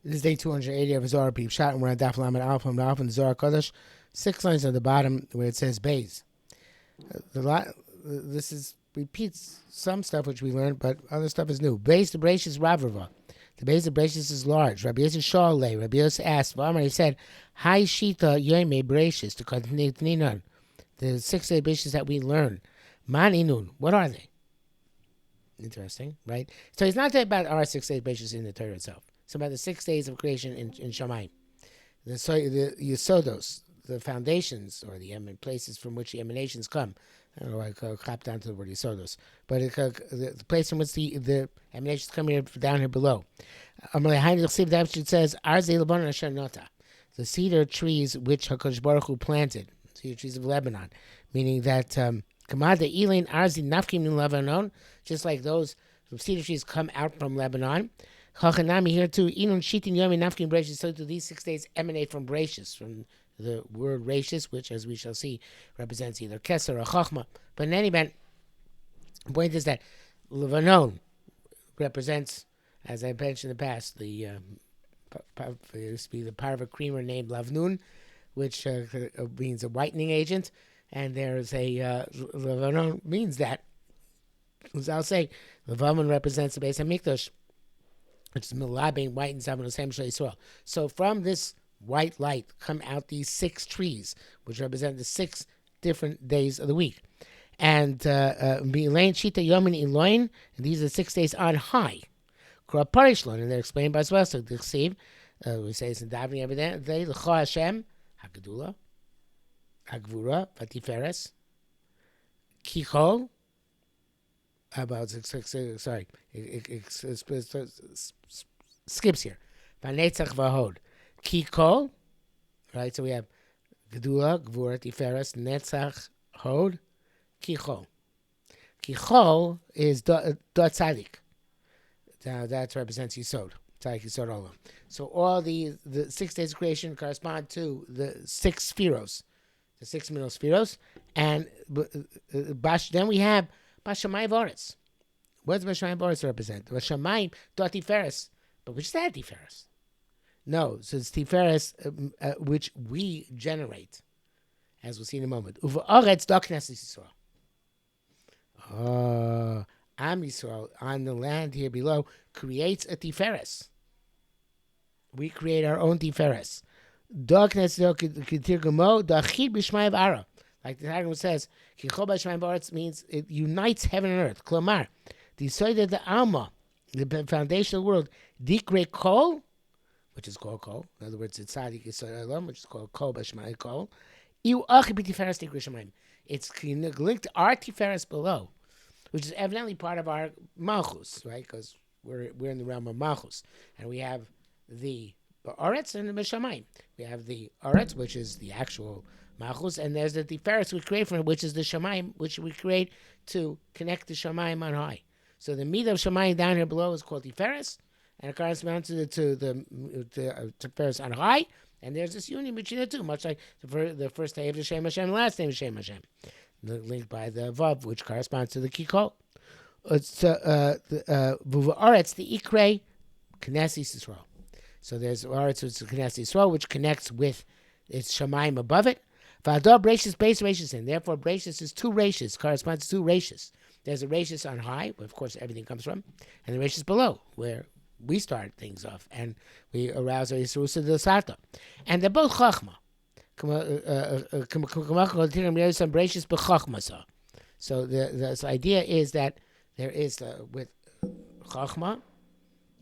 This is day 280 of Zohar Pshat, and we're on Daf Lamed Alpha and Alpha in the Zohar Kodesh. 6 lines on the bottom where it says Beis. This repeats some stuff which we learned, but other stuff is new. Beis the Bereshis Ravrava. The Beis of Bereshis is large. Rabbi Yosef Shalei. Rabbi Yosef asked, he said, Hai Shita Yoime Bereshis to continue Ninon. The 6 day Bereshis that we learn. Man Inun. What are they? Interesting, right? So it's not about our 6 day Bereshis in the Torah itself. It's about the 6 days of creation in Shamayim. The Yesodos, the foundations, or the places from which the emanations come. I don't know why I clap down to the word Yesodos. But the place from which the emanations come here, down here below. It says, the cedar trees which HaKadosh Baruch Hu planted, cedar trees of Lebanon, meaning that just like those cedar trees come out from Lebanon, Chachanami here too. Inun shitin yomi nafkin Bereshis. So do these 6 days emanate from Bereshis, from the word Bereshis, which, as we shall see, represents either Keser or Chochmoh. But in any event, the point is that Lebanon represents, as I mentioned in the past, the used to be the parva creamer named Lavnun, which means a whitening agent, and there's a Lebanon means that. As I'll say, Lebanon represents the Beis Hamikdash, which is Milah being white and Zavan Hashem Shal Yisrael. So from this white light come out these 6 trees, which represent the 6 different days of the week. And Bi'elain Shita Yomin Eloin, and these are the 6 days on high. Kra Parishlon, and they're explained by as well. So the Ksiv, we say it's in Davening every day, L'cha Hashem, HaGedula, HaGvura, Tiferes, Kichol, about sorry, it skips here. Vanetzach v'hod, Kikol, right? So we have Gedula, Gvura, Tiferes, Netzach, Hod, Kichol. Kichol is Dot Tzadik. Now that represents Yisod. Tzadik Yisod Olam. So all the 6 days of creation correspond to the 6 spheros, the 6 middle spheros, and then we have Bashamayim Voretz. What does Bashamayim Voretz represent? Bashamayim dot Tiferes. But which is that Tiferes? No, so it's Tiferes which we generate, as we'll see in a moment. Uva Oretz dot Knesset Yisrael. Am Yisrael on the land here below creates a Tiferes. We create our own Tiferes. Dot Knesset Yisrael dachid b'shmayim ara. Like the Targum says, Kichol b'shmayim b'aretz means it unites heaven and earth. Klomar, the Yisoid the Alma, the foundation of the world, Dikre Kol, which is called Kol. In other words, it's Tzadik Yisoid Olam, which is called Kol b'shmayim Kol. Iu achi b'tiferes Dikre Shemayim. It's linked to our Tiferes below, which is evidently part of our Malchus, right? Because we're in the realm of Malchus, and we have the Ba'aretz and the B'Shamayim. We have the Aretz, which is the actual Malchus, and there's the Tiferes we create from it, which is the Shamayim, which we create to connect the Shamayim on high. So the meat of Shamayim down here below is called Tiferes, and it corresponds to the Tiferes on high, and there's this union between the two, much like the first day of the Shem Hashem, the last name of Shem Hashem, linked by the Vav, which corresponds to the Kikol. It's the Aretz, the Ikre, Knesset Yisrael. So there's Aretz, which is Knesset Yisrael, which connects with its Shamayim above it. V'ador Bereshis base Rashis, and therefore Bereshis is 2 Rashis, corresponds to 2 Rashis. There's a Rashis on high, where of course everything comes from, and the Rashis below, where we start things off, and we arouse our Yisrusa del Sata. And they're both Chochmoh. So the idea is that there is with Chochmoh,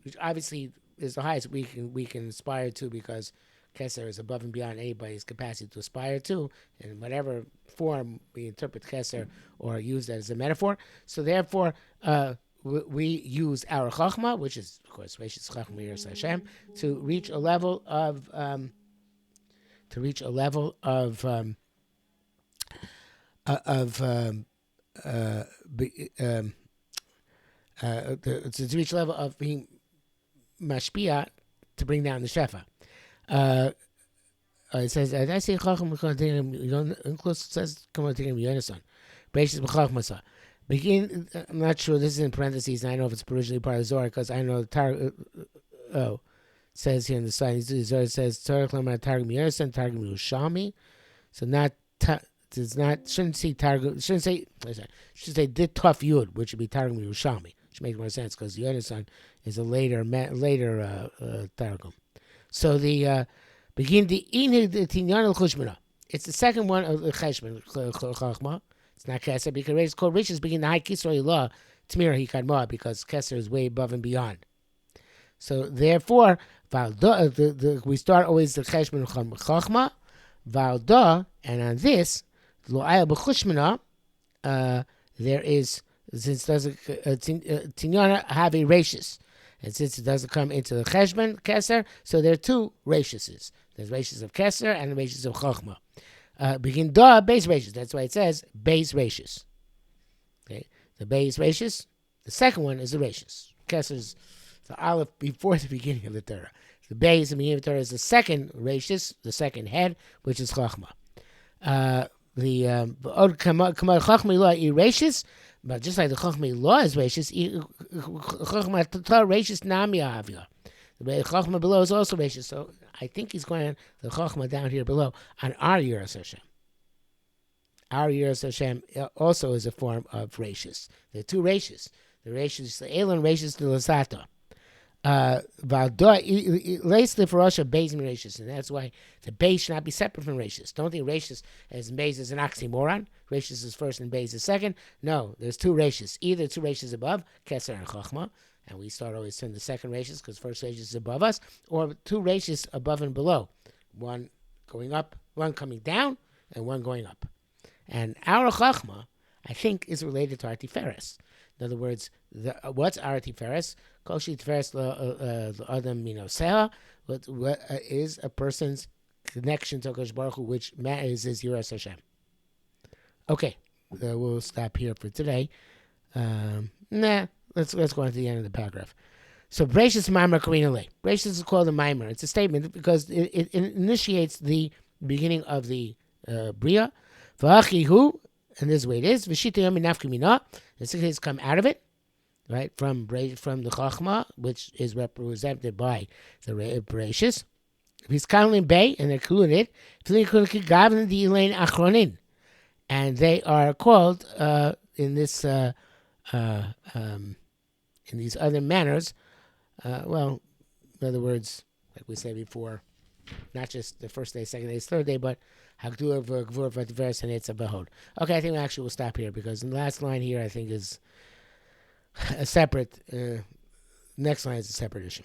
which obviously is the highest we can aspire to, because Keser is above and beyond anybody's capacity to aspire to, in whatever form we interpret Keser or use that as a metaphor. So therefore, we use our Chochmah, which is of course Reshis Chochmah Yiras Hashem, to reach a level of being mashpia, to bring down the shefa. It says, I say Chacham says, come on, take him, Yonason. Bereshis b'Chachmasa. Begin, I'm not sure, this is in parentheses, and I know if it's originally part of the Zohar, because I know the says here in the side, Zohar says Tzarech Lamar Targum Yerushalayim, Targum Yerushalmi. So not does not shouldn't say Targum should say Dit Tuf Yud, which would be Targum Yerushalmi, which makes more sense because Yerushalayim is a later Targum. So the begin the Tinyan al Chochmoh. It's the second one of the Chochmoh. It's not Keser because it's called Rishis begin the high Kisrei law Tmira Hikadma because Keser is way above and beyond. So therefore, we start always the Cheshbon Chochmoh, Valda, and on this Lo Ayah B'Chochmoh, there is since doesn't Tinyana have a rachis, and since it doesn't come into the Cheshbon Keser, so there are two rachises. There's rachis of Keser and the rachis of Chochmoh. Begin da base rachis. That's why it says base rachis. Okay, the base rachis. The second one is the rachis. Keser's the aleph before the beginning of the Torah. The base in the beginning of the Torah is the second rachis, the second head, which is Chochmoh. The Chochmoh law is rachis, but just like the Chochmoh law is rachis, Chochmoh Torah rachis nami avia. The Chochmoh below is also rachis. So I think he's going on the Chochmoh down here below on our Yiras Hashem. Our Yiras Hashem also is a form of rachis. There are two rachis. The rachis, the Elon rachis, the Lasato. Lace the Farosha base and rachis, and that's why the base should not be separate from rachis. Don't think rachis as base is an oxymoron. Rachis is first and base is second. No, there's two rachis. Either two rachis above, Keser and Chochmoh, and we start always in the second rachis because first rachis is above us, or two rachis above and below, one going up, one coming down, and one going up. And our Chochmoh, I think, is related to our Tiferes. In other words, what's our Tiferes? Koshi Tiferes Adam Seha. What is a person's connection to Kosh Baruch Hu, which is Yiras Hashem. Okay, we'll stop here for today. Let's go on to the end of the paragraph. So Bereshis Maimer Karina Le. Bereshis is called a Maimer. It's a statement because it initiates the beginning of the Bria. V'achihu, and this is the way it is. V'shita yom nafka mina. The 6 days come out of it, right, from the Chochmoh, which is represented by the Bereshis. He's Kalin Bay, and they're included. And they are called in this in these other manners. In other words, like we said before, not just the first day, second day, third day, but Hagdula v'Gvur v'Tiferes and Eitz V'Hod. Okay, I think actually we'll stop here because the last line here I think is a separate. Next line is a separate issue.